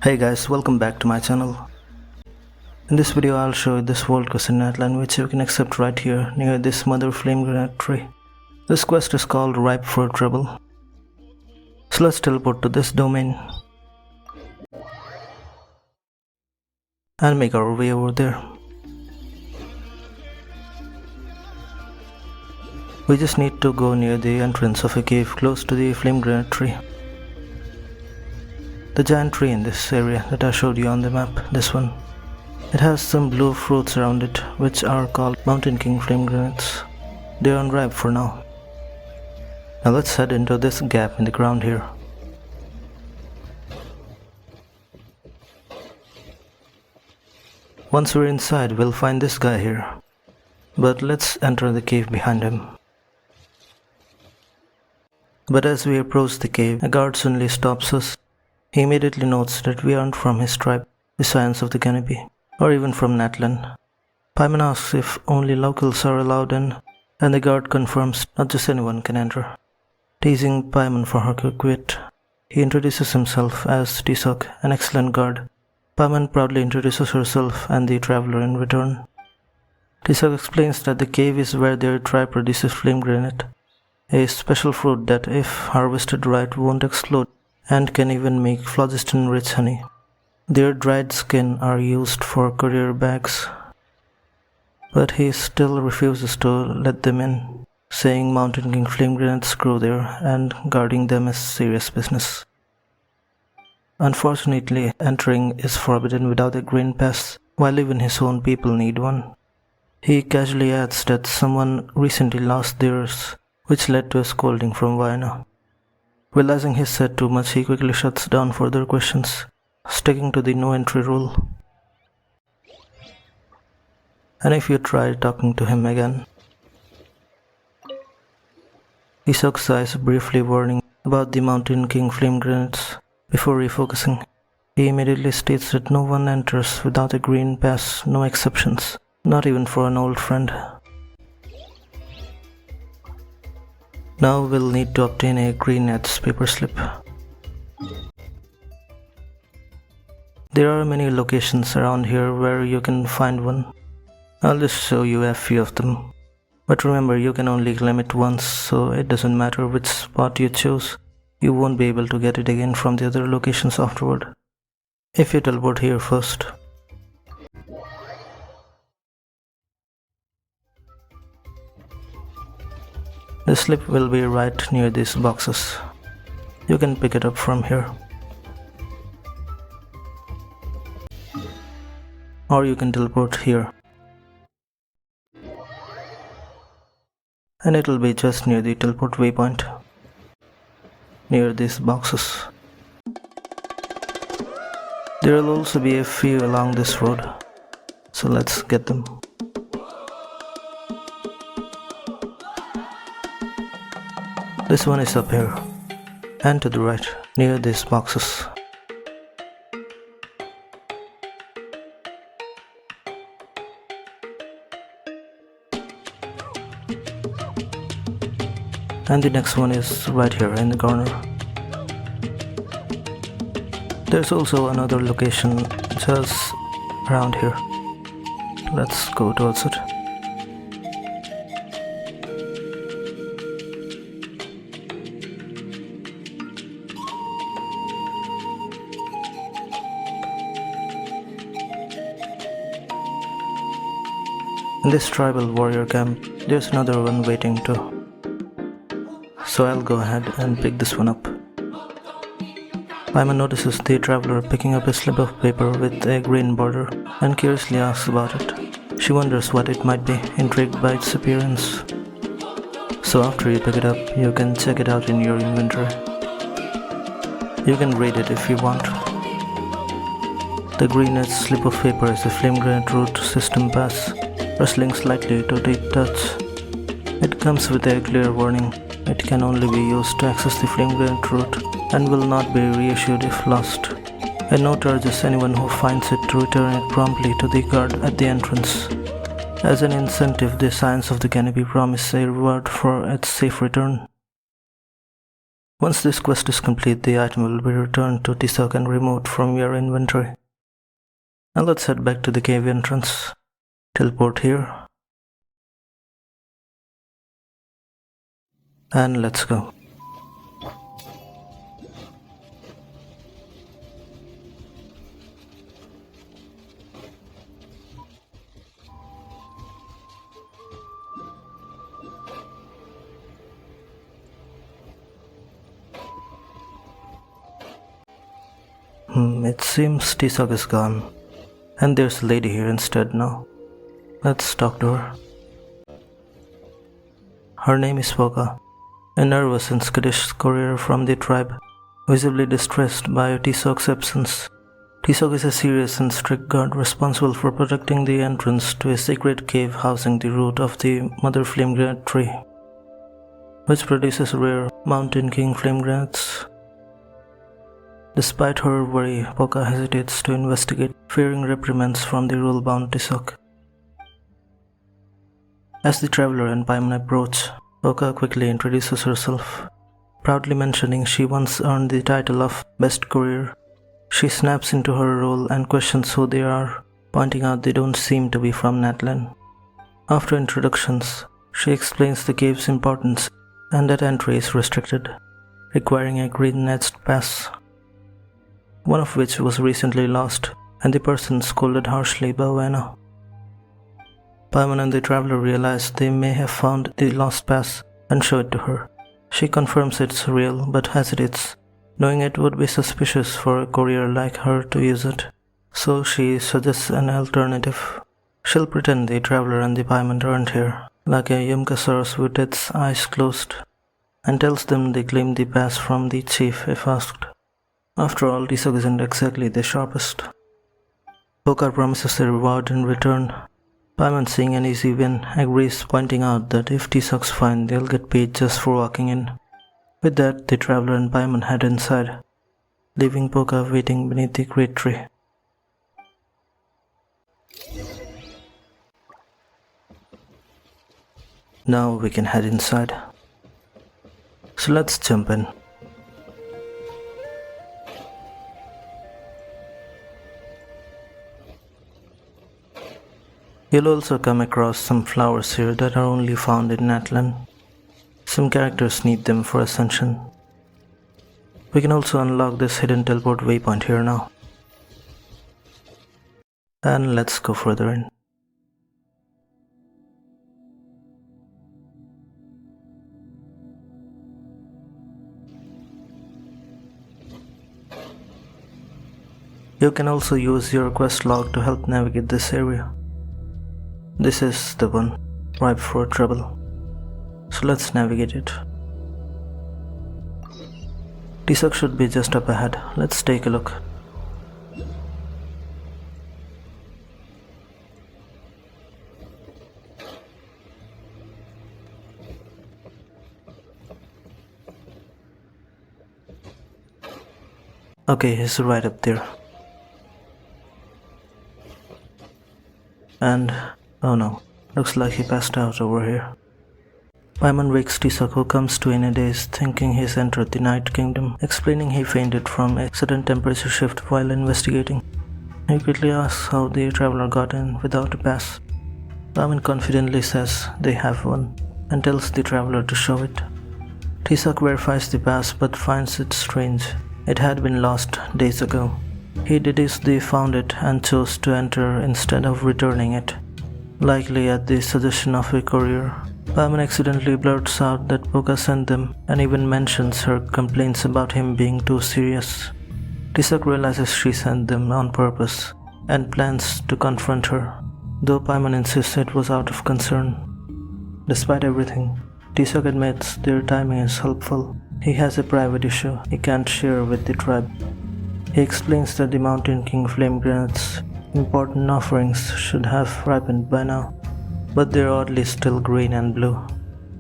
Hey guys, welcome back to my channel. In this video I'll show you this world quest in Natlan which you can accept right here near this Mother Flamegranate tree. This quest is called Ripe for Trouble. So let's teleport to this domain and make our way over there. We just need to go near the entrance of a cave close to the Flamegranates tree. The giant tree in this area that I showed you on the map, this one. It has some blue fruits around it which are called Mountain King Flamegranates. They are unripe for now. Now let's head into this gap in the ground here. Once we're inside, we'll find this guy here. But let's enter the cave behind him. But as we approach the cave, a guard suddenly stops us. He immediately notes that we aren't from his tribe, the Scions of the Canopy, or even from Natlan. Paimon asks if only locals are allowed in, and the guard confirms not just anyone can enter. Teasing Paimon for her quick wit, he introduces himself as Tisoc, an excellent guard. Paimon proudly introduces herself and the traveler in return. Tisoc explains that the cave is where their tribe produces Flamegranates, a special fruit that, if harvested right, won't explode and can even make phlogiston-rich honey. Their dried skin are used for courier bags, but he still refuses to let them in, saying Mountain King Flamegranates grow there and guarding them is serious business. Unfortunately, entering is forbidden without a green pass, while even his own people need one. He casually adds that someone recently lost theirs, which led to a scolding from Vienna. Realizing he's said too much, he quickly shuts down further questions, sticking to the no entry rule. And if you try talking to him again, he sucks eyes, briefly warning about the Mountain King Flamegranates. Before refocusing, he immediately states that no one enters without a green pass, no exceptions, not even for an old friend. Now we'll need to obtain a green EdgedPaperSlip. There are many locations around here where you can find one. I'll just show you a few of them. But remember, you can only claim it once, so it doesn't matter which spot you choose. You won't be able to get it again from the other locations afterward, if you teleport here first. The slip will be right near these boxes. You can pick it up from here. Or you can teleport here. And it will be just near the teleport waypoint. Near these boxes. There will also be a few along this road. So let's get them. This one is up here, and to the right, near these boxes. And the next one is right here in the corner. There's also another location just around here. Let's go towards it. In this tribal warrior camp, there's another one waiting too. So I'll go ahead and pick this one up. Paimon notices the traveler picking up a slip of paper with a green border and curiously asks about it. She wonders what it might be, intrigued by its appearance. So after you pick it up, you can check it out in your inventory. You can read it if you want. The green slip of paper is a Flamegranate root system pass, rustling slightly to the touch. It comes with a clear warning. It can only be used to access the Flamegranate route and will not be reissued if lost. A note urges anyone who finds it to return it promptly to the guard at the entrance. As an incentive, the Scions of the Canopy promise a reward for its safe return. Once this quest is complete, the item will be returned to Tisoc and removed from your inventory. Now let's head back to the cave entrance. Teleport here. And let's go. It seems Tisoc is gone. And there's a lady here instead now. Let's talk to her. Her name is Poca, a nervous and skittish courier from the tribe, visibly distressed by Tisoc's absence. Tisoc is a serious and strict guard responsible for protecting the entrance to a secret cave housing the root of the Mother Flamegranate tree, which produces rare mountain king flamegranates. Despite her worry, Poca hesitates to investigate, fearing reprimands from the rule-bound Tisoc. As the traveler and Paimon approach, Poca quickly introduces herself, proudly mentioning she once earned the title of Best Courier. She snaps into her role and questions who they are, pointing out they don't seem to be from Natlan. After introductions, she explains the cave's importance and that entry is restricted, requiring a green-edged pass, one of which was recently lost, and the person scolded harshly by Wena. Paimon and the traveler realize they may have found the lost pass and show it to her. She confirms it's real but hesitates, knowing it would be suspicious for a courier like her to use it. So she suggests an alternative. She'll pretend the traveler and the Paimon aren't here, like a Yumkasaurus with its eyes closed, and tells them they claim the pass from the chief if asked. After all, Tisoc isn't exactly the sharpest. Poca promises a reward in return. Paimon, seeing an easy win, agrees, pointing out that if Tisoc's fine, they'll get paid just for walking in. With that, the traveler and Paimon head inside, leaving Poca waiting beneath the great tree. Now we can head inside. So let's jump in. You'll also come across some flowers here that are only found in Natlan. Some characters need them for ascension. We can also unlock this hidden teleport waypoint here now. And let's go further in. You can also use your quest log to help navigate this area. This is the one, ripe for trouble. So let's navigate it. Tisoc should be just up ahead. Let's take a look. Okay, he's right up there. And oh no, looks like he passed out over here. Paimon wakes Tisoc, who comes to in a daze, thinking he's entered the Night Kingdom, explaining he fainted from a sudden temperature shift while investigating. He quickly asks how the traveler got in without a pass. Paimon confidently says they have one, and tells the traveler to show it. Tisoc verifies the pass but finds it strange. It had been lost days ago. He deduced they found it and chose to enter instead of returning it, likely at the suggestion of a courier. Paimon accidentally blurts out that Poca sent them and even mentions her complaints about him being too serious. Tisoc realizes she sent them on purpose and plans to confront her, though Paimon insists it was out of concern. Despite everything, Tisoc admits their timing is helpful. He has a private issue he can't share with the tribe. He explains that the Mountain King Flamegranates' important offerings should have ripened by now, but they're oddly still green and blue.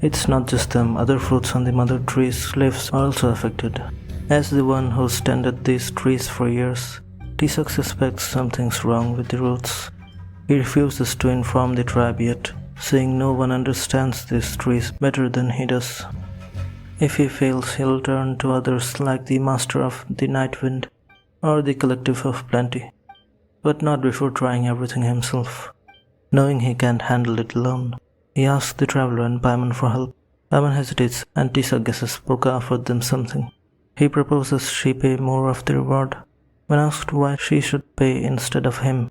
It's not just them, other fruits on the mother tree's leaves are also affected. As the one who's tended these trees for years, Tisoc suspects something's wrong with the roots. He refuses to inform the tribe yet, saying no one understands these trees better than he does. If he fails, he'll turn to others like the Master of the Night Wind or the Collective of Plenty, but not before trying everything himself. Knowing he can't handle it alone, he asks the traveler and Paimon for help. Paimon hesitates and Tisoc guesses Poka offered them something. He proposes she pay more of the reward. When asked why she should pay instead of him,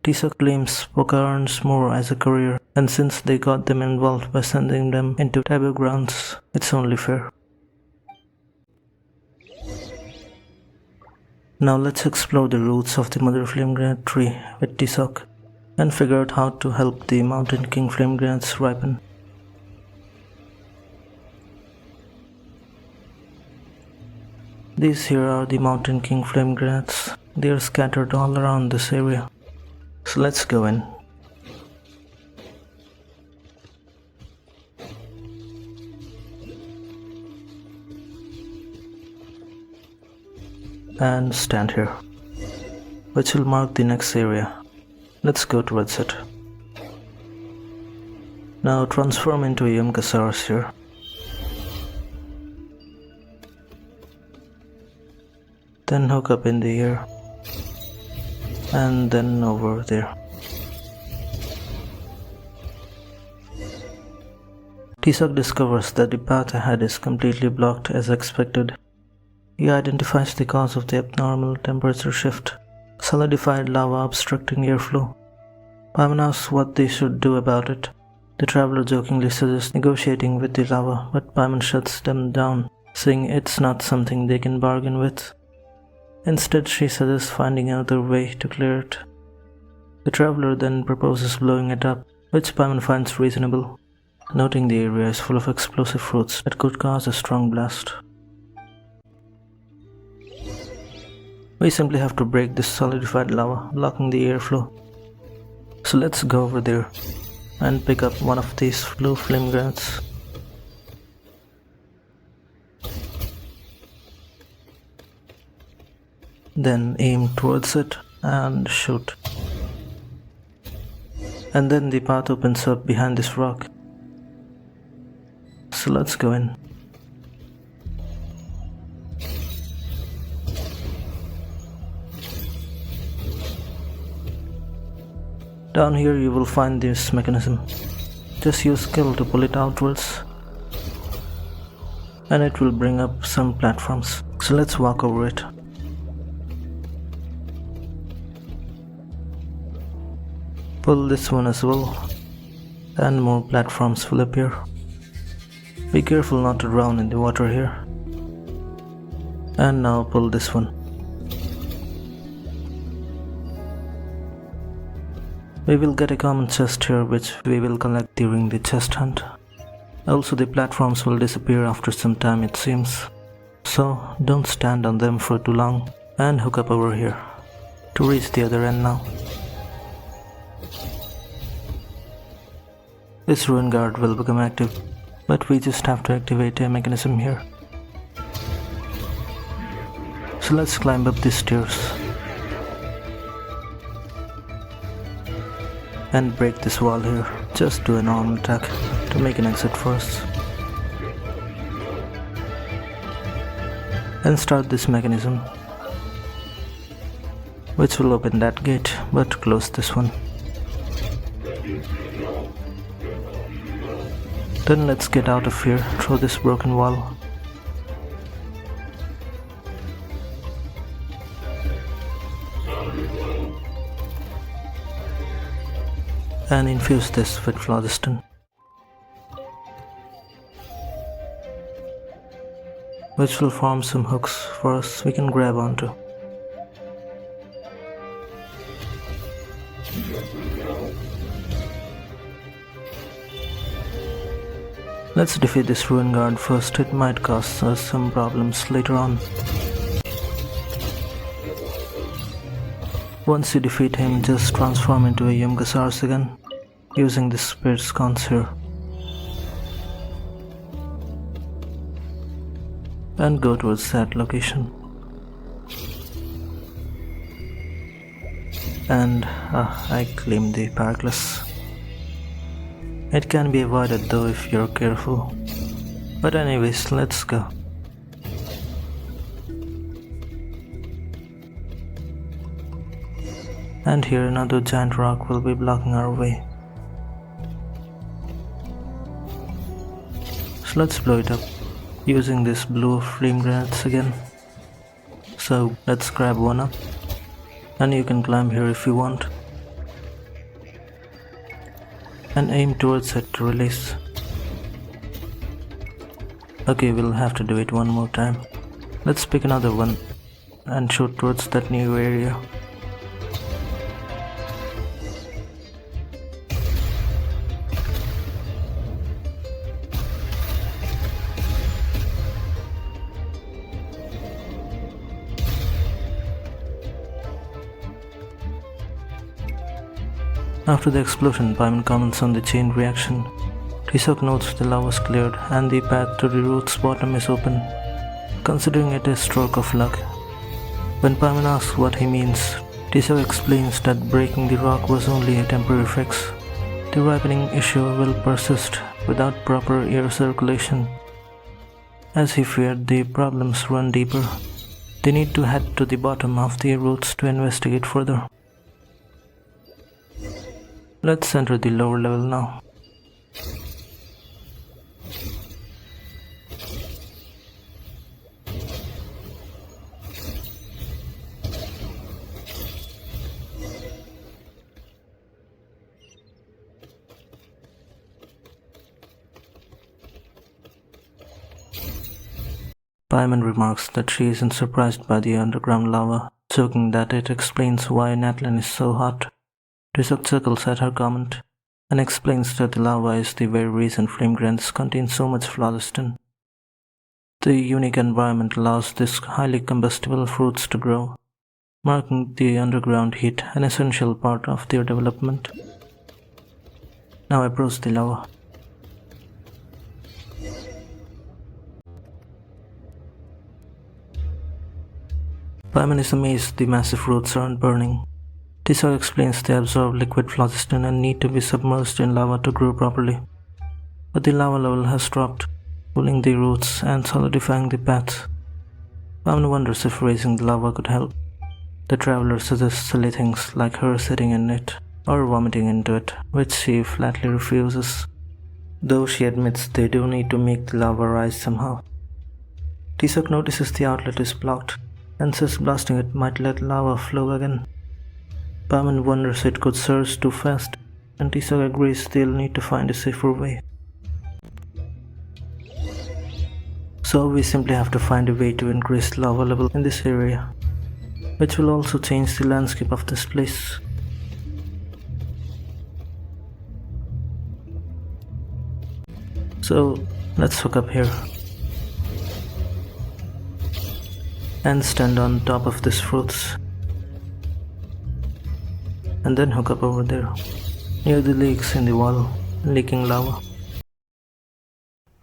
Tisoc claims Poka earns more as a career, and since they got them involved by sending them into taboo grounds, it's only fair. Now let's explore the roots of the Mother Flamegranate tree with Tisoc and figure out how to help the Mountain King Flamegranates ripen. These here are the Mountain King Flamegranates. They are scattered all around this area. So let's go in. And stand here, which will mark the next area. Let's go towards it. Now transform into a Yumkasaurus here. Then hook up in the air, and then over there. Tisoc discovers that the path ahead is completely blocked as expected. He identifies the cause of the abnormal temperature shift, solidified lava obstructing airflow. Paimon asks what they should do about it. The traveler jokingly suggests negotiating with the lava, but Paimon shuts them down, saying it's not something they can bargain with. Instead, she suggests finding another way to clear it. The traveler then proposes blowing it up, which Paimon finds reasonable, noting the area is full of explosive fruits that could cause a strong blast. We simply have to break this solidified lava, blocking the airflow. So let's go over there and pick up one of these blue Flamegranates. Then aim towards it and shoot. And then the path opens up behind this rock. So let's go in. Down here you will find this mechanism. Just use skill to pull it outwards, and it will bring up some platforms. So let's walk over it. Pull this one as well, and more platforms will appear. Be careful not to drown in the water here. And now pull this one. We will get a common chest here which we will collect during the chest hunt. Also, the platforms will disappear after some time, it seems. So don't stand on them for too long and hook up over here to reach the other end now. This ruin guard will become active, but we just have to activate a mechanism here. So let's climb up these stairs and break this wall here. Just do a normal attack to make an exit first. And start this mechanism, which will open that gate but close this one. Then let's get out of here through this broken wall. And infuse this with phlogiston, which will form some hooks for us we can grab onto. Let's defeat this ruin guard first, it might cause us some problems later on. Once you defeat him, just transform into a Yumkasaurus again, using the spirit sconce here. And go towards that location. And I claim the Paraclus. It can be avoided though if you're careful. But anyways, let's go. And here another giant rock will be blocking our way. So let's blow it up using this blue Flamegranates again. So let's grab one up, and you can climb here if you want, and aim towards it to release. Okay, we'll have to do it one more time. Let's pick another one and shoot towards that new area. After the explosion, Paimon comments on the chain reaction. Tisoc notes the lava was cleared and the path to the root's bottom is open, considering it a stroke of luck. When Paimon asks what he means, Tisoc explains that breaking the rock was only a temporary fix. The ripening issue will persist without proper air circulation. As he feared, the problems run deeper. They need to head to the bottom of the roots to investigate further. Let's enter the lower level now. Paimon remarks that she isn't surprised by the underground lava, joking that it explains why Natlan is so hot. Tisoc chuckles at her comment and explains that the lava is the very reason Flamegranates contain so much phlogiston. The unique environment allows these highly combustible fruits to grow, marking the underground heat an essential part of their development. Now approach the lava. Paimon is amazed the massive roots aren't burning. Tisoc explains they absorb liquid phlogiston and need to be submerged in lava to grow properly. But the lava level has dropped, cooling the roots and solidifying the path. Paimon wonders if raising the lava could help. The traveler suggests silly things like her sitting in it or vomiting into it, which she flatly refuses, though she admits they do need to make the lava rise somehow. Tisoc notices the outlet is blocked and says blasting it might let lava flow again. Paimon wonders it could surge too fast, and Tisoc agrees they'll need to find a safer way. So we simply have to find a way to increase the lava level in this area, which will also change the landscape of this place. So let's hook up here and stand on top of these fruits, and then hook up over there, near the leaks in the wall, leaking lava.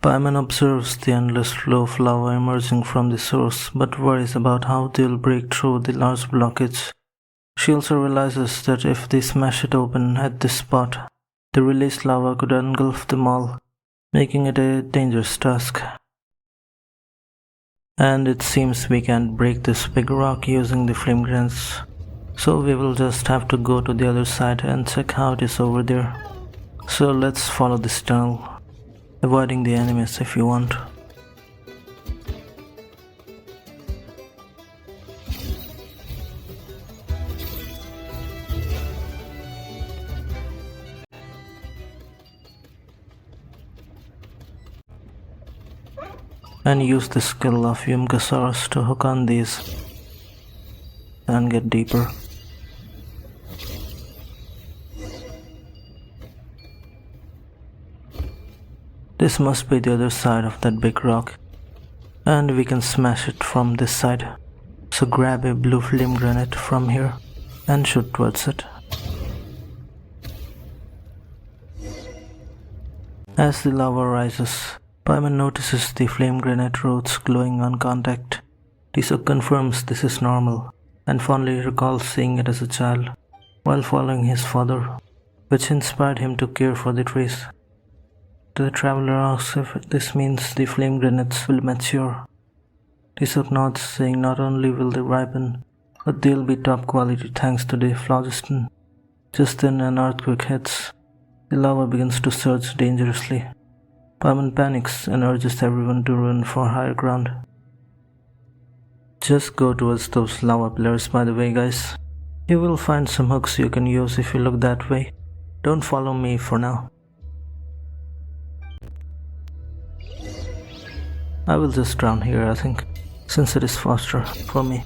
Paimon observes the endless flow of lava emerging from the source, but worries about how they'll break through the large blockage. She also realizes that if they smash it open at this spot, the released lava could engulf them all, making it a dangerous task. And it seems we can't break this big rock using the Flamegranates, so we will just have to go to the other side and check how it is over there. So let's follow this tunnel, avoiding the enemies if you want. And use the skill of Yumgasaurus to hook on these and get deeper. This must be the other side of that big rock, and we can smash it from this side. So grab a blue Flamegranate from here and shoot towards it. As the lava rises, Paimon notices the Flamegranate roots glowing on contact. Tisoc confirms this is normal and fondly recalls seeing it as a child while following his father, which inspired him to care for the trees. The traveler asks if this means the Flamegranates will mature. Tisoc nods, saying not only will they ripen, but they'll be top quality thanks to the phlogiston. Just then an earthquake hits. The lava begins to surge dangerously. Paimon panics and urges everyone to run for higher ground. Just go towards those lava pillars, by the way, guys. You will find some hooks you can use if you look that way. Don't follow me for now. I will just drown here, I think, since it is faster for me.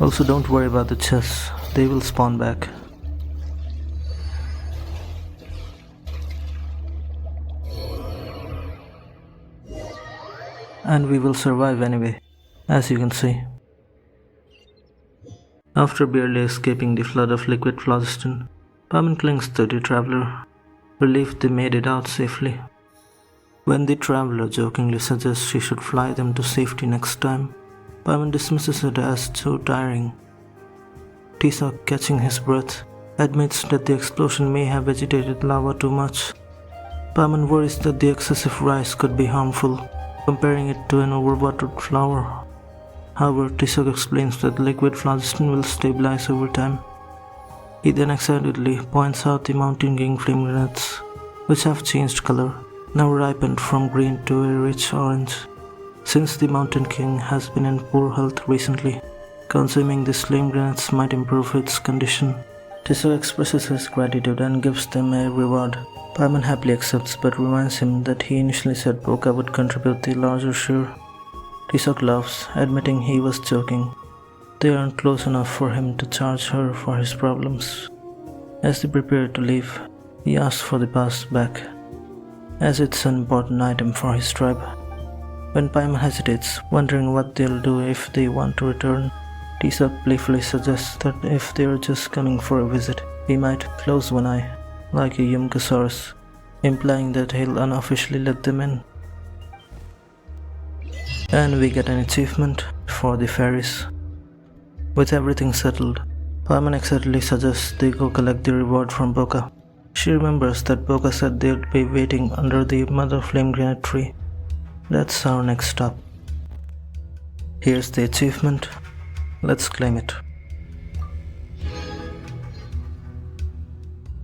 Also, don't worry about the chests, they will spawn back. And we will survive anyway, as you can see. After barely escaping the flood of liquid phlogiston, Paimon clings to the traveler, relieved they made it out safely. When the traveler jokingly suggests she should fly them to safety next time, Paimon dismisses it as too tiring. Tisoc, catching his breath, admits that the explosion may have agitated lava too much. Paimon worries that the excessive rise could be harmful, comparing it to an overwatered flower. However, Tisoc explains that liquid phlogiston will stabilize over time. He then excitedly points out the mountain king flamegranates, which have changed color, now ripened from green to a rich orange. Since the mountain king has been in poor health recently, consuming these flamegranates might improve its condition. Tisoc expresses his gratitude and gives them a reward. Paimon happily accepts but reminds him that he initially said Boca would contribute the larger share. Tisoc laughs, admitting he was joking. They aren't close enough for him to charge her for his problems. As they prepare to leave, he asks for the pass back, as it's an important item for his tribe. When Paimon hesitates, wondering what they'll do if they want to return, Tisoc playfully suggests that if they're just coming for a visit, he might close one eye, like a Yumkasaurus, implying that he'll unofficially let them in. And we get an achievement for the fairies. With everything settled, Paimon excitedly suggests they go collect the reward from Boca. She remembers that Boca said they'd be waiting under the Mother Flamegranate tree. That's our next stop. Here's the achievement. Let's claim it.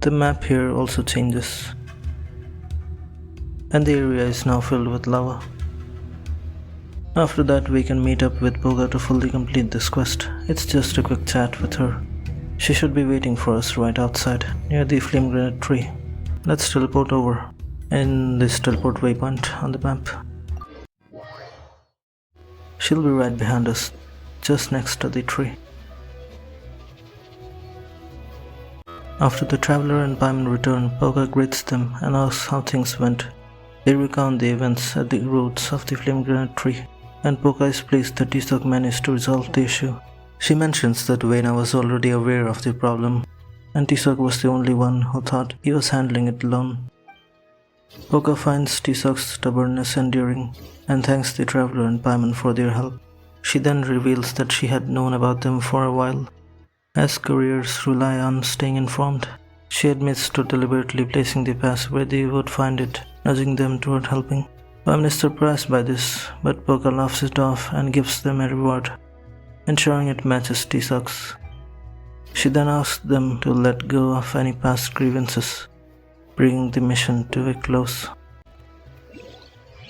The map here also changes, and the area is now filled with lava. After that, we can meet up with Boga to fully complete this quest. It's just a quick chat with her. She should be waiting for us right outside, near the Flamegranate tree. Let's teleport over, in this teleport waypoint on the map. She'll be right behind us, just next to the tree. After the traveler and Paimon return, Boga greets them and asks how things went. They recount the events at the roots of the Flamegranate tree, and Boga is pleased that Tisoc managed to resolve the issue. She mentions that Vena was already aware of the problem, and Tisoc was the only one who thought he was handling it alone. Boga finds Tisoc's stubbornness endearing, and thanks the traveler and Paimon for their help. She then reveals that she had known about them for a while. As couriers rely on staying informed, she admits to deliberately placing the pass where they would find it, nudging them toward helping. Paimon is surprised by this, but Boga laughs it off and gives them a reward, ensuring it matches Tisoc's. She then asks them to let go of any past grievances, bringing the mission to a close.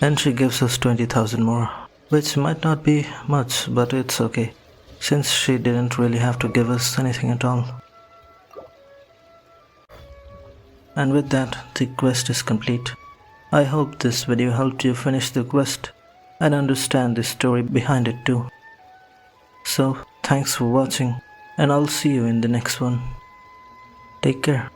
And she gives us 20,000 more, which might not be much, but it's okay, since she didn't really have to give us anything at all. And with that, the quest is complete. I hope this video helped you finish the quest and understand the story behind it too. So, thanks for watching, and I'll see you in the next one. Take care.